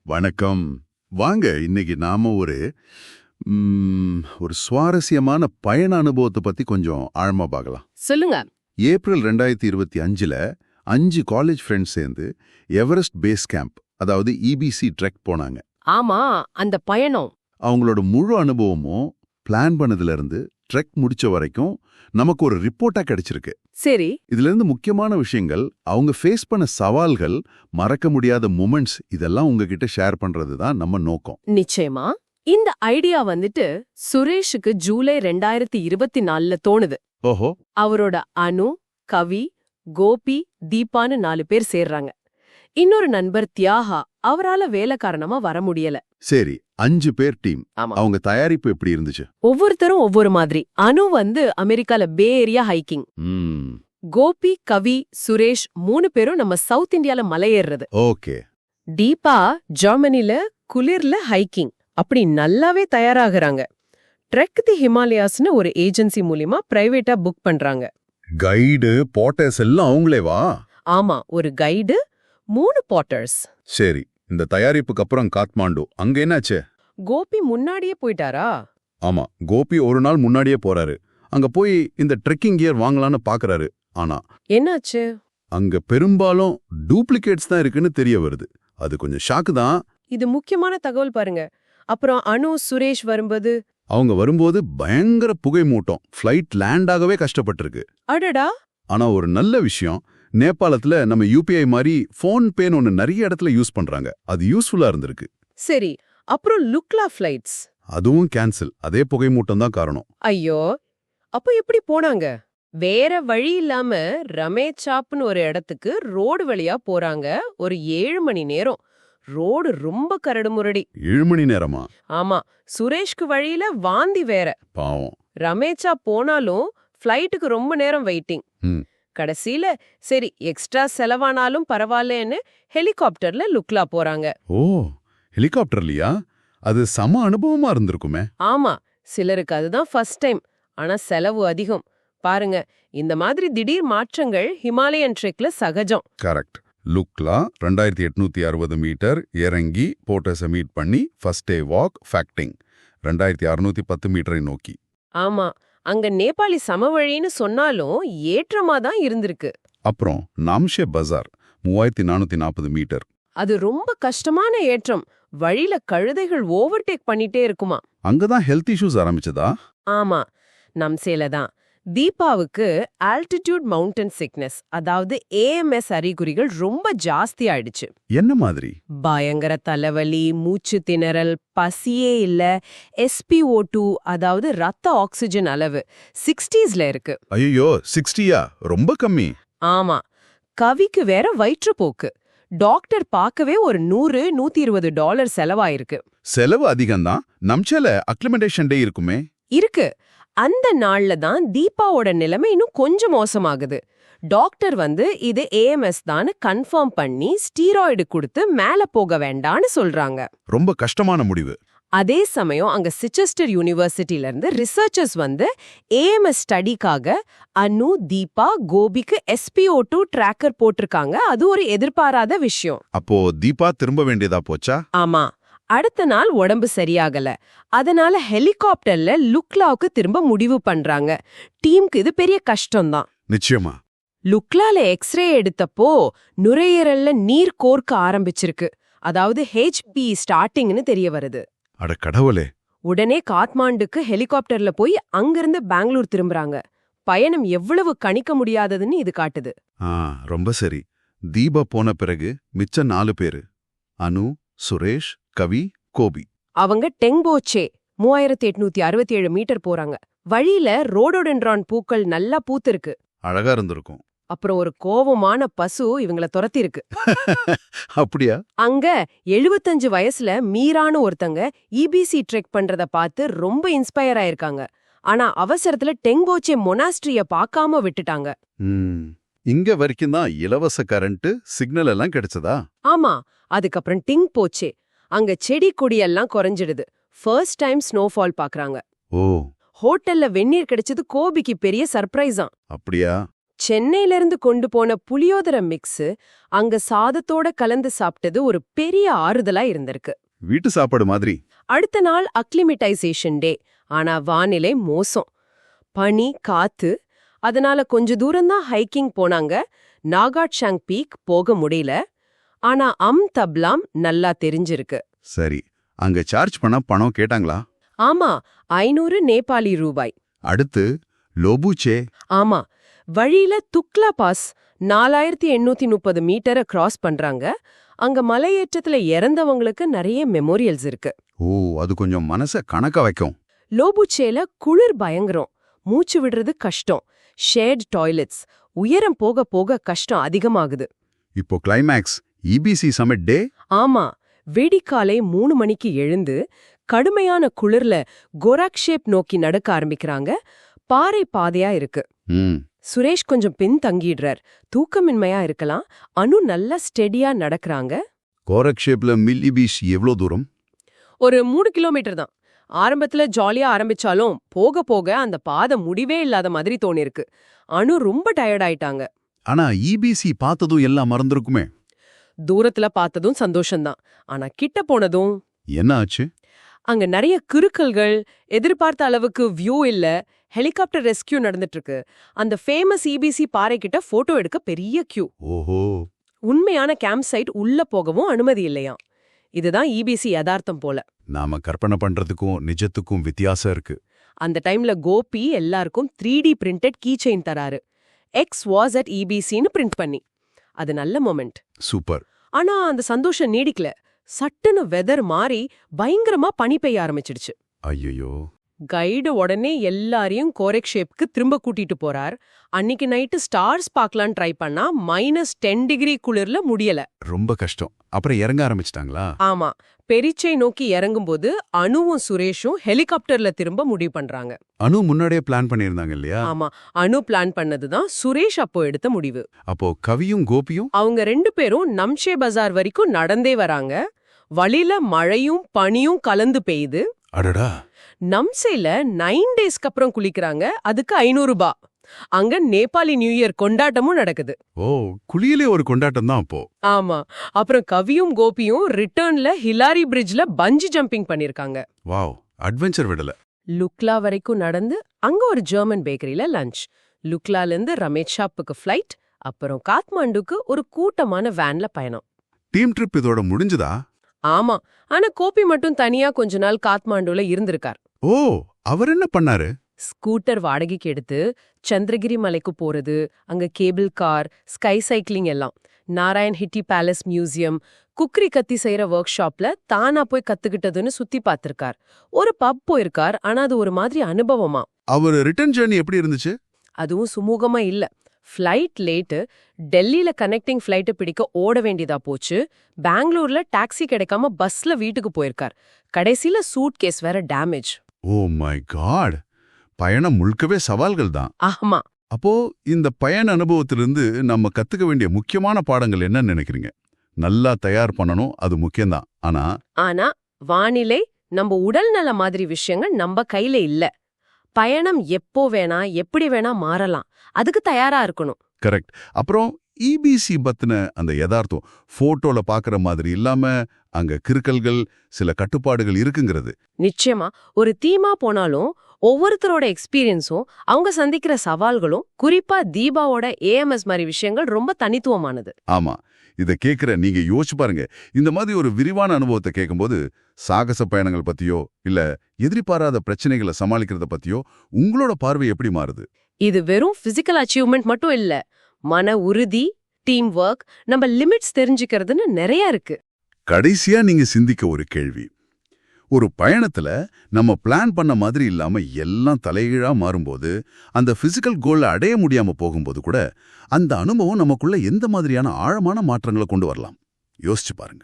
வணக்கம். வாங்க இன்னைக்கு நாம ஒரு சுவாரஸ்யமான பயண அனுபவத்தை பத்தி கொஞ்சம் ஆழமா பார்க்கலாம். சொல்லுங்க. ஏப்ரல் 2025ல 5 காலேஜ் ஃப்ரெண்ட்ஸ் சேர்ந்து எவரெஸ்ட் பேஸ் கேம்ப், அதாவது இபிசி ட்ரெக் போனாங்க. ஆமா, அந்த பயணம். அவங்களோட முழு அனுபவமும் பிளான் பண்ணதுல இருந்து ட்ரெக் முடிச்ச வரைக்கும் நமக்கு ஒரு ரிப்போர்ட்டா கிடைச்சிருக்கு. சரி. இதுல இருந்து முக்கியமான விஷயங்கள், அவங்க ஃபேஸ் பண்ண சவால்கள், மறக்க முடியாத மொமெண்ட்ஸ், இதெல்லாம் உங்ககிட்ட ஷேர் பண்றது தான் நம்ம நோக்கம். நிச்சயமா. இந்த ஐடியா சுரேஷுக்கு ஜூலை 2024ல தோணுது. ஓஹோ. அவரோட அனு, கவி, கோபி, தீபான்னு 4 பேர் சேர்றாங்க. இன்னொரு நண்பர் தியாகா, அவரால வேலை காரணமா வர முடியல. சரி, 5 பேர் டீம். ஆமா. அவங்க தயாரிப்பு எப்படி இருந்துச்சு? ஒவ்வொருத்தரும் ஒவ்வொரு மாதிரி. அனு அமெரிக்கால பே ஏரியா ஹைக்கிங். கோபி, கவி, சுரேஷ் 3 பேரும் நம்ம சவுத் இந்தியால மலையேறது. ஓகே. தீபா ஜெர்மனில குளிர்ல ஹைக்கிங். அப்படி நல்லாவே தயாராகிறாங்க. ட்ரெக் தி ஹிமாலயாஸ்னு ஒரு ஏஜென்சி மூலியமா பிரைவேட்டா புக் பண்றாங்க. கைடு, போட்டர்ஸ் எல்லாம் அவங்களேவா? ஆமா, ஒரு கைடு, 3 பாட்டர்ஸ். சரி, இந்த தயாரிப்புக்கு அப்புறம் காத்மாண்டு, அங்க என்னாச்சு? கோபி முன்னாடியே போயிட்டாரா? ஆமா, கோபி ஒரு நாள் முன்னாடியே போறாரு. அங்க போய் இந்த ட்ரெக்கிங் கியர் வாங்கலான்னு பாக்குறாரு. ஆனா என்னாச்சு? அங்க பெரும்பாலும் டூப்ளிகேட்ஸ் தான் இருக்குன்னு தெரிய வருது. அது கொஞ்சம் ஷாக்கு தான். இது முக்கியமான தகவல் பாருங்க. அப்புறம் அனு, சுரேஷ் அவங்க வரும்போது பயங்கர புகை மூட்டம், ஃப்ளைட் லேண்ட் ஆகவே கஷ்டப்பட்டிருக்கு. அடடா. ஆனா ஒரு நல்ல விஷயம், நேபாளத்துல நம்ம யூபிஐ மாதிரி போன் பேன்னு ஒன்னு நிறைய இடத்துல யூஸ் பண்றாங்க. அது யூஸ்ஃபுல்லா இருந்திருக்கு. சரி, அப்புறம் லுக்லா ஃப்ளைட்ஸ் அதுவும் கேன்சல். அதே புகை மூட்டம் தான் காரணம். ஐயோ, அப்ப எப்படி போனாங்க? வேற வழி இல்லாம ரமேச்சாப்னு ஒரு இடத்துக்கு ரோடு வழியா போறாங்க. ஒரு 7 மணி நேரம். ரோடு ரொம்ப கரடுமுரடி. 7 மணி நேரமா? ஆமா. சுரேஷ்க்கு வழியில வாந்தி வேற. பாவம். ரமேச்சா போனாலும் ஃப்ளைட்டுக்கு ரொம்ப நேரம் வெயிட்டிங். கடைசியில சரி, எக்ஸ்ட்ரா செலவானாலும் பரவாயில்லன்னு ஹெலிகாப்டர்ல லுக்லா போறாங்க. ஓ, ஹெலிகாப்டர்லயா? அது சம அனுபவமா இருந்திருக்குமே. ஆமா, சிலருக்கு அதுதான் ஃபர்ஸ்ட் டைம். ஆனா செலவு அதிகம். பாருங்க, இந்த மாதிரி திடீர் மாற்றங்கள் ஹிமாலயன் ட்ரெக்ல சகஜம். கரெக்ட். லுக்லா 2860 மீட்டர் இறங்கி போட்டர்ஸை மீட் பண்ணி ஃபர்ஸ்ட் டே வாக், ஃபேக்டிங் 2610 மீட்டரை நோக்கி. ஆமா, அங்க நேபாளி சமவழின்னு சொன்னாலும் ஏற்றமா தான் இருந்திருக்கு. அப்புறம் நாம்ஷே பஜார் 3440 மீட்டர். அது ரொம்ப கஷ்டமான ஏற்றம். வழியில கழுதைகள் ஓவர்டேக் பண்ணிட்டே இருக்குமா. அங்கதான் ஹெல்த் இஷ்யூஸ் ஆரம்பிச்சதா? ஆமா, நம்சேல தான். தீபாவுக்கு ஆல்டிடியூட் மவுண்டன் சிக்னஸ், அதாவது ஏஎம்எஸ் அறிகுறிகள் ரொம்ப ஜாஸ்தி ஆயிடுச்சு. என்ன மாதிரி? பயங்கர தலைவலி, மூச்சு திணறல், பசியே இல்ல. SpO2, அதாவது ரத்த ஆக்சிஜன் அளவு 60ஸ்ல இருக்கு. ஐயோ, 60யா? ரொம்ப கம்மி. ஆமா. கவிக்கு வேற வயிற்றுப்போக்கு. டாக்டர் பார்க்கவே ஒரு $100-120 செலவாயிருக்கு. செலவு அதிகம்தான். நம்சேல அக்லிமெண்டேஷன் டே இருக்குமே. இருக்கு. அந்த நாள்ல தான் தீபாவோட நிலைமை இன்னும் கொஞ்சம் மோசமாகுது. டாக்டர் இது AMS தான் கன்ஃபார்ம் பண்ணி ஸ்டீராய்டு கொடுத்து மேல போக வேண்டான்னு சொல்றாங்க. ரொம்ப கஷ்டமான முடிவு. அதே சமயம் அங்க சிச்செஸ்டர் யூனிவர்சிட்டில இருந்து ரிசர்ச்சர்ஸ் AMS ஸ்டடிக்காக அனு, தீபா, கோபிக்கு SpO2 ட்ராக்கர் போட்டிருக்காங்க. அது ஒரு எதிர்பாராத விஷயம். அப்போ தீபா திரும்ப வேண்டியதா போச்சா? ஆமா. அடுத்த நாள் உடம்பு சரியாகல. அதனால ஹெலிகாப்டர்ல லுக்லாவுக்கு திரும்ப முடிவு பண்றாங்க. டீமுக்கு இது பெரிய கஷ்டம்தான். நிச்சயமா. லுக்லால எக்ஸ்ரே எடுத்தப்போ நுரையீரல்ல நீர் கோர்க்க ஆரம்பிச்சிருக்கு. அதாவது HP ஸ்டார்டிங்னு தெரிய வருது. அட கடவுளே. உடனே காத்மாண்டுக்கு ஹெலிகாப்டர்ல போய் அங்கிருந்து பெங்களூர் திரும்புறாங்க. பயணம் எவ்வளவு கணிக்க முடியாததுன்னு இது காட்டுது. ரொம்ப சரி. தீபா போன பிறகு மிச்ச 4 பேரு, அனு, சுரேஷ், கவி, கோபி. அவங்க டெங்போச்சே 3867 மீட்டர் போறாங்க. வழியில ரோடோடென்ட்ரான் பூக்கள் நல்லா பூத்திருக்கு. அழகா இருந்திருக்கும். அப்புறம் ஒரு கோவமான பசு இவங்கள துரத்தி இருக்கு. அப்படியா? அங்க 75 வயசுல மீரான ஒருத்தங்க இபிசி ட்ரெக் பண்றத பார்த்து ரொம்ப இன்ஸ்பயர் ஆயிருக்காங்க. ஆனா அவசரத்துல டெங்போச்சே மொனாஸ்ட்ரிய பார்க்காம விட்டுட்டாங்க. இங்க வரைக்கும் தான் இலவச கரண்ட் சிக்னல் எல்லாம் கிடைச்சதா? ஆமா. அதுக்கப்புறம் டிங் போச்சே. அங்க செடி கொடியெல்லாம் குறைஞ்சிடுது. ஃபர்ஸ்ட் டைம் ஸ்னோஃபால் பாக்குறாங்க. ஓ. ஹோட்டல்ல வெந்நீர் கிடைச்சது கோபிக்கு பெரிய சர்ப்ரைஸாம். அப்படியா? சென்னையில இருந்து கொண்டு போன புளியோதரை மிக்ஸ் அங்க சாதத்தோட கலந்து சாப்பிட்டது ஒரு பெரிய ஆறுதலா இருந்திருக்கு. வீட்டு சாப்பாடு மாதிரி. அடுத்த நாள் அக்ளிமடைசேஷன் டே. ஆனா வானிலை மோசம். பனி, காத்து. அதனால கொஞ்ச தூரம்தான் ஹைக்கிங் போனாங்க. நாகாட்சாங் பீக் போக முடியல. ஆனா தப்லாம் நல்லா தெரிஞ்சிருக்கு. சரி, அங்க சார்ஜ் பண்ண பணம் கேட்டாங்களா? ஆமா, 500 நேபாளி ரூபாய். அடுத்து லோபூச்சே. ஆமா, வழியில துக்லா பாஸ் 4830 மீட்டரை கிராஸ் பண்றாங்க. அங்க மலையேற்றத்துல இறந்தவங்களுக்கு நிறைய மெமோரியல்ஸ் இருக்கு. ஓ, அது கொஞ்சம் மனச கணக்க வைக்கும். லோபுச்சேல குளிர் பயங்கரம், மூச்சு விடுறது கஷ்டம், ஷேர்ட் டாய்லெட்ஸ், உயரம் போக போக கஷ்டம் அதிகமாகுது. இப்போ கிளைமேக்ஸ் இபிசி சமிட் டே. ஆமா, வெடிக்காலை 3 மணிக்கு எழுந்து கடுமையான குளிர்ல கோராக்ஷேப் நோக்கி நடக்க ஆரம்பிக்கிறாங்க. பாறை பாதையா இருக்கு. சுரேஷ் கொஞ்சம் பின் தங்கிடுறார். தூக்கமின்மையா இருக்கலாம். அனு நல்லா ஸ்டெடியா நடக்கறாங்க. கோரக்ஷேப்ல மில்லி பீச் எவ்வளோ தூரம்? ஒரு 3 கிலோமீட்டர் தான். ஆரம்பத்துல ஜாலியா ஆரம்பிச்சாலும் போக போக அந்த பாதை முடிவே இல்லாத மாதிரி தோணிருக்கு. அனு ரொம்ப டயர்ட் ஆயிட்டாங்க. ஆனா இபிசி பார்த்ததும் எல்லாம் மறந்துருக்குமே. தூரத்துல பார்த்ததும் சந்தோஷம்தான். ஆனா கிட்ட போனதும் என்ன ஆச்சு? அங்க நிறைய கிறுக்கல்கள், எதிர்பார்த்த அளவுக்கு வியூ இல்ல. ஹெலிகாப்டர் ரெஸ்கியூ நடந்துட்டு இருக்கு. அந்த ஃபேமஸ் இபிசி பாறை கிட்ட போட்டோ எடுக்க பெரிய கியூ. ஓஹோ. உண்மையான கேம்ப் சைட் உள்ள போகவும் அனுமதி இல்லையா. இதுதான் இபிசி யதார்த்தம் போல. நாம கற்பனை பண்றதுக்கும் நிஜத்துக்கும் வித்தியாசம் இருக்கு. அந்த டைம்ல கோபி எல்லாருக்கும் 3D பிரிண்டட் கீ செயின் தராரு. எக்ஸ் வாஸ் அட் இபிசின்னு பிரிண்ட் பண்ணி. அது நல்ல மொமெண்ட். சூப்பர். ஆனா அந்த சந்தோஷம் நீடிக்கல. சட்டுன்னு வெதர் மாறி பயங்கரமா பனி பெய்ய ஆரம்பிச்சிடுச்சு. ஐயோ. கைடு உடனே எல்லாரையும் கோரக்ஷேப்க்கு திரும்ப கூட்டிட்டு போறார். அன்னிக்கு நைட்டு ஸ்டார்ஸ் பார்க்கலான்னு ட்ரை பண்ணா -10 டிகிரி குளிர்ல முடியல. ரொம்ப கஷ்டம். அப்புறம் இறங்க ஆரம்பிச்சிட்டாங்களா? ஆமா, பெரிச்சை நோக்கி இறங்கும்போது அனுவும் சுரேஷும் ஹெலிகாப்டர்ல திரும்ப முடிவு பண்றாங்க. அனு முன்னாடியே பிளான் பண்ணிருந்தாங்க இல்லையா? ஆமா, அனு பிளான் பண்ணதுதான் சுரேஷ் அப்போ எடுத்த முடிவு. அப்போ கவியும் கோபியும்? அவங்க 2 பேரும் நம்ஷே பஜார் வரைக்கும் நடந்தே வராங்க. வழியில மழையும் பனியும் கலந்து பெய்யுது. அடடா. நம்சேல 9 டேஸ்க்கு அப்புறம் குளிக்கிறாங்க. அதுக்கு 500 ரூபாய். அங்க நேபாளி நியூ இயர் கொண்டாட்டமும் நடக்குது. ஓ, குளியிலே ஒரு கொண்டாட்டம் தான் அப்போ. ஆமா, அப்புறம் கவியும் கோபியும் ரிட்டர்ன்ல ஹிலாரி பிரிட்ஜ்ல பஞ்சி ஜம்பிங் பண்ணிருக்காங்க. வாவ், அட்வென்ச்சர் விடல. லுக்லா வரைக்கும் நடந்து அங்க ஒரு ஜெர்மன் பேக்கரியில லஞ்ச். லுக்லால இருந்து ரமேஷாப்புக்கு ஃபிளைட். அப்புறம் காத்மாண்டுக்கு ஒரு கூட்டமான வேன்ல பயணம். டீம் ட்ரிப் இதோட முடிஞ்சதா? ஆமா, ஆனா கோபி மட்டும் தனியா கொஞ்ச நாள் காத்மாண்டுல இருந்திருக்கார். ஓ, அவர் என்ன பண்ணாரு? ஸ்கூட்டர் வாடகைக்கு எடுத்து சந்திரகிரி மலைக்கு போறது, அங்க கேபிள் கார், ஸ்கை சைக்கிளிங் எல்லாம். நாராயண் ஹிட்டி பேலஸ் மியூசியம், குக்ரி கத்தி செய்யற ஒர்க் ஷாப்ல தானா போய் கத்துக்கிட்டதுன்னு சுத்தி பார்த்திருக்கார். ஒரு பப் போயிருக்கார். ஆனா அது ஒரு மாதிரி அனுபவமா. அவர் ரிட்டர்ன் ஜர்னி எப்படி இருந்துச்சு? அதுவும் சுமூகமா இல்ல. Flight late. டெல்லியில கனெக்டிங் ஃப்ளைட்டை பிடிக்க ஓட வேண்டியதா போச்சு. பெங்களூர்ல டாக்ஸி கிடைக்காம பஸ்ல வீட்டுக்கு போயிருக்கார். கடைசியில சூட் கேஸ் வேற டேமேஜ். Oh my god. பயணம் முழுக்கவே சவால்கள் தான். ஆமா. அப்போ இந்த பயண அனுபவத்திலிருந்து நம்ம கத்துக்க வேண்டிய முக்கியமான பாடங்கள் என்ன நினைக்கிறீங்க? நல்லா தயார் பண்ணணும், அது முக்கியம்தான். ஆனா வானிலை, நம்ம உடல் நல மாதிரி விஷயங்கள் நம்ம கையில இல்ல. பயணம் எப்போ வேணா எப்படி வேணா மாறலாம். அதுக்கு தயாரா இருக்கணும். கரெக்ட். அப்புறம் இபிசி பத்தின அந்த யதார்த்தம் போட்டோல பாக்குற மாதிரி இல்லாம அங்க கிறுக்கல்கள், சில கட்டுப்பாடுகள் இருக்குங்கிறது. நிச்சயமா. ஒரு தீமா போனாலும் ஒவ்வொருத்தரோட எக்ஸ்பீரியன்ஸும் அவங்க சந்திக்கிற சவால்களும், குறிப்பா தீபாவோட ஏஎம்எஸ் மாதிரி விஷயங்கள் ரொம்ப தனித்துவமானது. ஆமா, இத கேக்குற நீங்க யோசிச்சு பாருங்க. இந்த மாதிரி ஒரு விரிவான அனுபவத்தை கேட்கும்போது சாகச பயணங்கள் பத்தியோ இல்ல எதிர்பாராத பிரச்சனைகளை சமாளிக்கிறத பத்தியோ உங்களோட பார்வை எப்படி மாறுது? இது வெறும் பிசிக்கல் அச்சீவ்மெண்ட் மட்டும் இல்ல. மன உறுதி, டீம் ஒர்க், நம்ம லிமிட்ஸ் தெரிஞ்சுக்கிறதுன்னு நிறைய இருக்கு. கடைசியா நீங்க சிந்திக்க ஒரு கேள்வி. ஒரு பயணத்துல நம்ம பிளான் பண்ண மாதிரி இல்லாம எல்லாம் தலைகீழா மாறும்போது, அந்த பிசிக்கல் கோல்ல அடைய முடியாம போகும்போது கூட அந்த அனுபவம் நமக்குள்ள எந்த மாதிரியான ஆழமான மாற்றங்களை கொண்டு வரலாம்? யோசிச்சு பாருங்க.